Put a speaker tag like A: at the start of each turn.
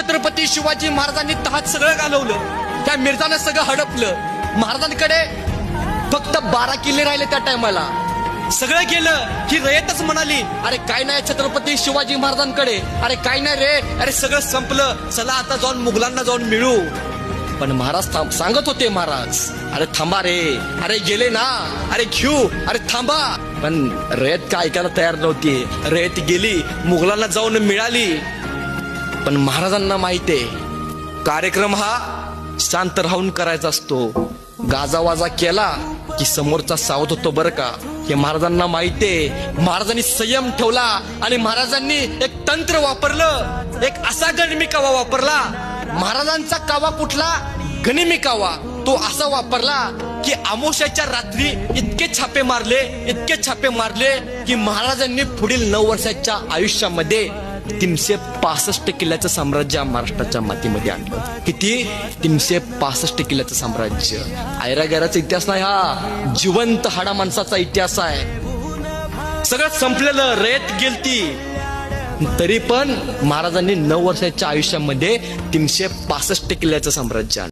A: छत्रपती शिवाजी महाराजांनी तहात सगळं घालवलं, त्या मिर्झानं सगळं हडपलं. महाराजांकडे फक्त 12 किल्ले राहिले त्या टायमाला. सगळं गेलं की रयतच म्हणाली, अरे काय नाही छत्रपती शिवाजी महाराजांकडे, अरे काय नाही रे, अरे सगळं संपलं, चला आता जाऊन मुघलांना जाऊन मिळू. पण महाराज सांगत होते, महाराज अरे थांबा रे, अरे गेले ना, अरे घेऊ, अरे थांबा. पण रयत काय ऐकायला तयार नव्हती. रयत गेली, मुघलांना जाऊन मिळाली. पण महाराजांना माहितीये कार्यक्रम हा शांत राहून करायचा असतो. गाजावाजा केला की समोरचा सावध होतो बरं का, हे महाराजांना माहितीये. महाराजांनी संयम ठेवला आणि महाराजांनी एक तंत्र वापरलं, एक असा गनिमी कावा वापरला. महाराजांचा कावा कुठला? गनिमी कावा. तो असा वापरला की अमावस्याच्या रात्री इतके छापे मारले की महाराजांनी पुढील 9 वर्षाच्या आयुष्यामध्ये 365 किल्ल्याचं साम्राज्य महाराष्ट्राच्या मातीमध्ये आणलं. किती? 365 किल्ल्याचं साम्राज्य. ऐरागैराचा इतिहास नाही हा, जिवंत हाडा माणसाचा इतिहास आहे. सगळं संपलेलं, रयत गेलती, तरी पण महाराजांनी 9 वर्षाच्या आयुष्यामध्ये 365 किल्ल्याचं साम्राज्य आणलं.